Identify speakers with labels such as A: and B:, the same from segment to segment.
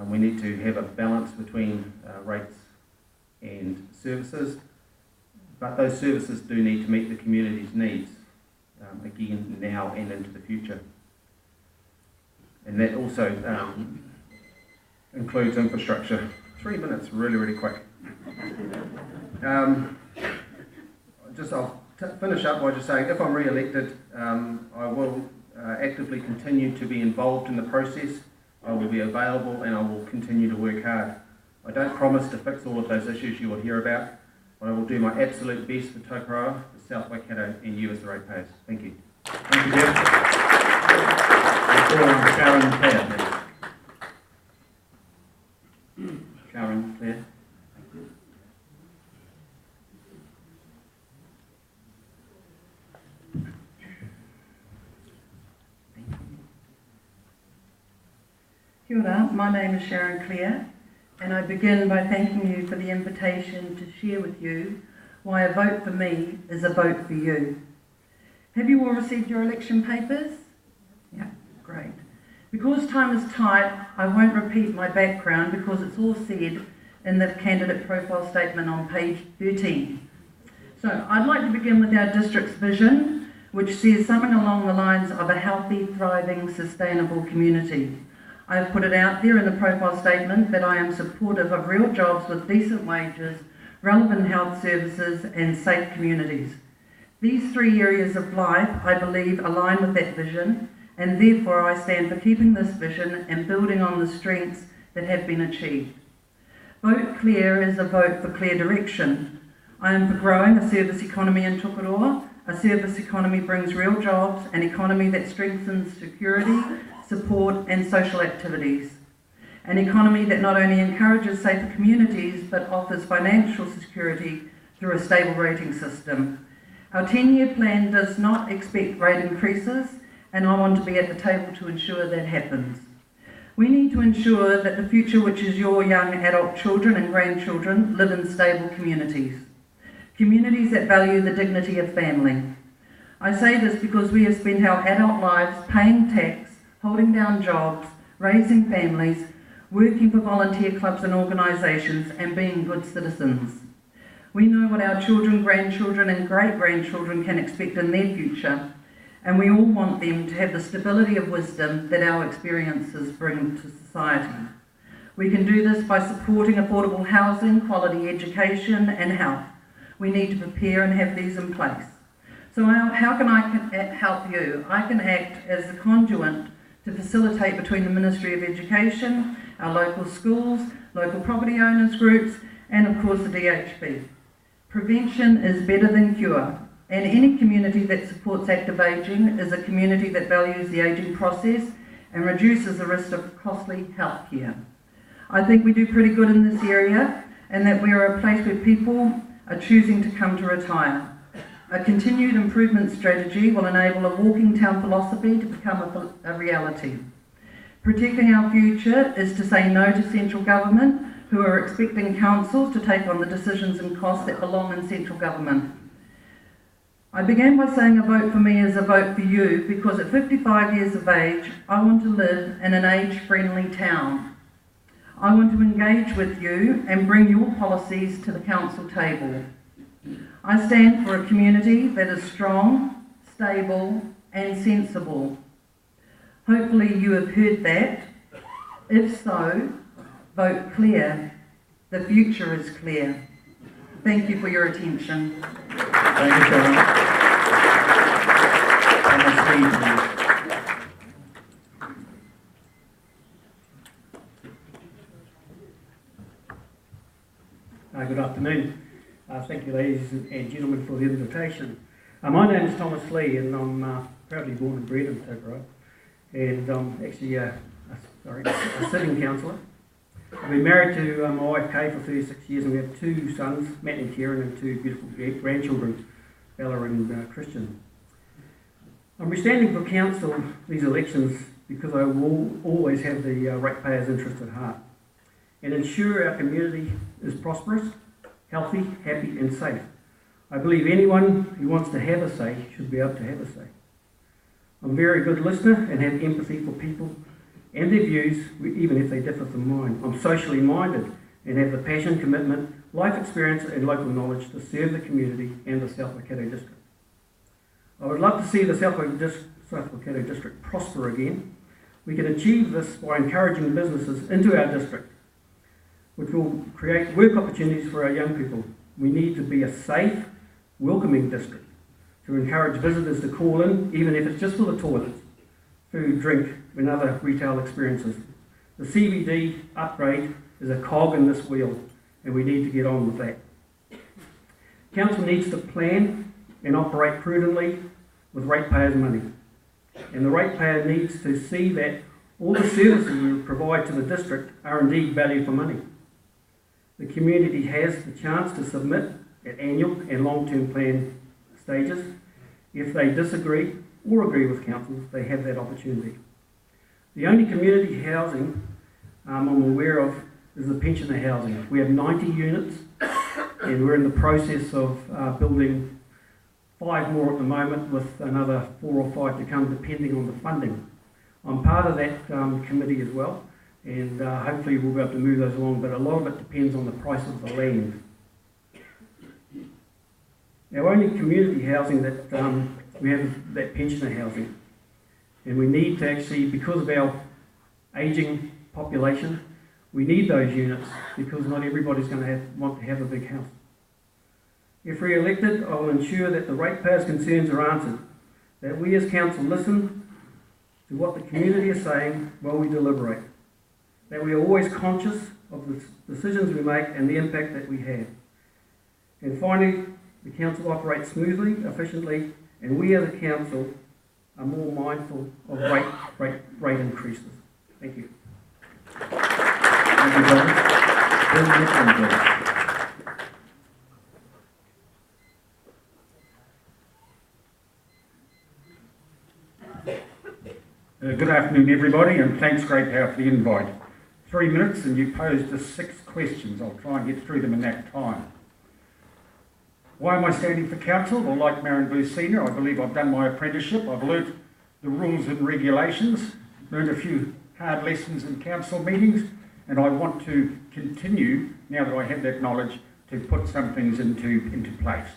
A: We need to have a balance between rates and services, but those services do need to meet the community's needs, again, now and into the future. And that also includes infrastructure. 3 minutes, really, really quick. I'll finish up by just saying, if I'm re-elected, I will actively continue to be involved in the process. I will be available and I will continue to work hard. I don't promise to fix all of those issues you will hear about, but I will do my absolute best for Tokoroa, the South Waikato, and you as the ratepayers. Thank you. Thank you, Jeff. Sharon Clare, please. Sharon Clare.
B: Kia ora, my name is Sharon Clare, and I begin by thanking you for the invitation to share with you why a vote for me is a vote for you. Have you all received your election papers? Yeah, great. Because time is tight, I won't repeat my background because it's all said in the candidate profile statement on page 13. So I'd like to begin with our district's vision, which says something along the lines of a healthy, thriving, sustainable community. I have put it out there in the profile statement that I am supportive of real jobs with decent wages, relevant health services and safe communities. These 3 areas of life, I believe, align with that vision, and therefore I stand for keeping this vision and building on the strengths that have been achieved. Vote Clear is a vote for clear direction. I am for growing a service economy in Tokoroa. A service economy brings real jobs, an economy that strengthens security, support and social activities. An economy that not only encourages safer communities but offers financial security through a stable rating system. Our 10-year plan does not expect rate increases, and I want to be at the table to ensure that happens. We need to ensure that the future, which is your young adult children and grandchildren, live in stable communities. Communities that value the dignity of family. I say this because we have spent our adult lives paying tax, holding down jobs, raising families, working for volunteer clubs and organisations, and being good citizens. We know what our children, grandchildren and great-grandchildren can expect in their future, and we all want them to have the stability of wisdom that our experiences bring to society. We can do this by supporting affordable housing, quality education and health. We need to prepare and have these in place. So how can I help you? I can act as the conduit to facilitate between the Ministry of Education, our local schools, local property owners groups, and of course the DHB. Prevention is better than cure, and any community that supports active ageing is a community that values the ageing process and reduces the risk of costly health care. I think we do pretty good in this area, and that we are a place where people are choosing to come to retire. A continued improvement strategy will enable a walking town philosophy to become a reality. Protecting our future is to say no to central government, who are expecting councils to take on the decisions and costs that belong in central government. I began by saying a vote for me is a vote for you because at 55 years of age, I want to live in an age-friendly town. I want to engage with you and bring your policies to the council table. I stand for a community that is strong, stable and sensible. Hopefully you have heard that. If so, vote clear. The future is clear. Thank you for your attention.
A: Thank you, Sharon.
C: Good afternoon. Thank you, ladies and gentlemen, for the invitation. My name is Thomas Lee, and I'm proudly born and bred in Tokoroa, and I'm actually a sitting councillor. I've been married to my wife Kay for 36 years, and we have 2 sons, Matt and Kieran, and 2 beautiful grandchildren, Bella and Christian. I'm standing for council these elections because I will always have the ratepayers' interest at heart and ensure our community is prosperous, healthy, happy and safe. I believe anyone who wants to have a say should be able to have a say. I'm a very good listener and have empathy for people and their views, even if they differ from mine. I'm socially minded and have the passion, commitment, life experience and local knowledge to serve the community and the South Waikato District. I would love to see the South Waikato District prosper again. We can achieve this by encouraging businesses into our district, which will create work opportunities for our young people. We need to be a safe, welcoming district to encourage visitors to call in, even if it's just for the toilets, food, drink, and other retail experiences. The CBD upgrade is a cog in this wheel, and we need to get on with that. Council needs to plan and operate prudently with ratepayers' money. And the ratepayer needs to see that all the services we provide to the district are indeed value for money. The community has the chance to submit at annual and long-term plan stages. If they disagree or agree with council, they have that opportunity. The only community housing I'm aware of is the pensioner housing. We have 90 units and we're in the process of building 5 more at the moment, with another 4 or 5 to come depending on the funding. I'm part of that committee as well, and hopefully we'll be able to move those along, but a lot of it depends on the price of the land. Our only community housing that we have is that pensioner housing, and we need to actually, because of our ageing population, we need those units because not everybody's going to want to have a big house. If re-elected, I will ensure that the ratepayers' concerns are answered, that we as council listen to what the community is saying while we deliberate, that we are always conscious of the decisions we make and the impact that we have. And finally, the council operates smoothly, efficiently, and we as a council are more mindful of rate increases. Thank you.
D: Thank you, Thomas. Good afternoon, everybody, and thanks, Great Power, for the invite. 3 minutes, and you posed us 6 questions. I'll try and get through them in that time. Why am I standing for council? Well, like Marion Blue Senior, I believe I've done my apprenticeship. I've learnt the rules and regulations, learned a few hard lessons in council meetings, and I want to continue, now that I have that knowledge, to put some things into place.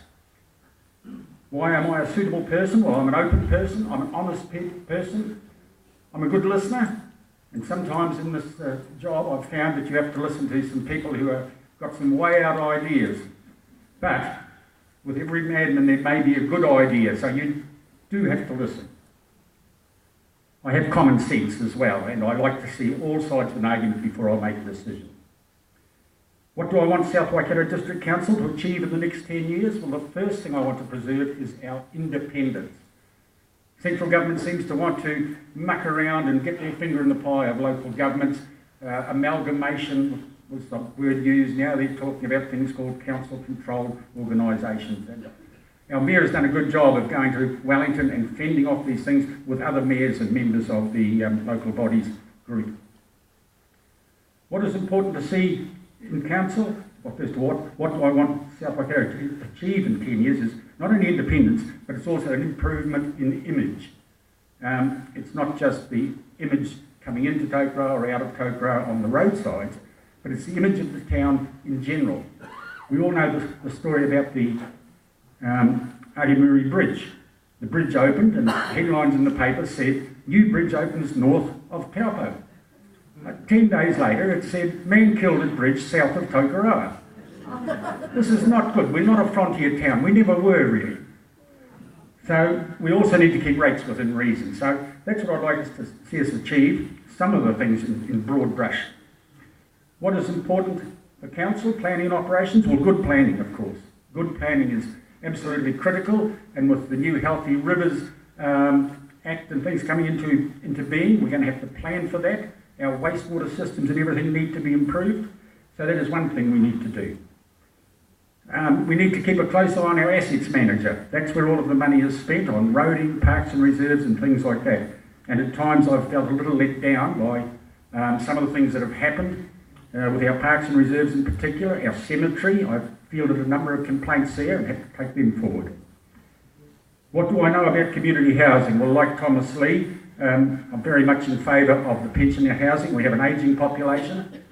D: Why am I a suitable person? Well, I'm an open person, I'm an honest person, I'm a good listener, and sometimes in this job I've found that you have to listen to some people who have got some way out ideas. But with every madman there may be a good idea, so you do have to listen. I have common sense as well, and I like to see all sides of an argument before I make a decision. What do I want South Waikato District Council to achieve in the next 10 years? Well, the first thing I want to preserve is our independence. Central government seems to want to muck around and get their finger in the pie of local governments. Amalgamation was the word used. Now they're talking about things called council-controlled organisations. And our mayor has done a good job of going to Wellington and fending off these things with other mayors and members of the local bodies group. What is important to see in council? Well, first of all, what do I want South Waikato to achieve in 10 years is not only independence, but it's also an improvement in image. It's not just the image coming into Tokoroa or out of Tokoroa on the roadsides, but it's the image of the town in general. We all know the story about the Arimuri Bridge. The bridge opened and headlines in the paper said, "New bridge opens north of Taupo." 10 days later it said, "Man killed at bridge south of Tokoroa." This is not good. We're not a frontier town. We never were really. So we also need to keep rates within reason. So that's what I'd like us to see us achieve, some of the things in broad brush. What is important for council? Planning and operations? Well, good planning, of course. Good planning is absolutely critical, and with the new Healthy Rivers Act and things coming into being, we're going to have to plan for that. Our wastewater systems and everything need to be improved, so that is one thing we need to do. We need to keep a close eye on our assets manager. That's where all of the money is spent, on roading, parks and reserves and things like that. And at times I've felt a little let down by some of the things that have happened with our parks and reserves in particular. Our cemetery, I've fielded a number of complaints there and have to take them forward. What do I know about community housing? Well, like Thomas Lee, I'm very much in favour of the pensioner housing. We have an ageing population,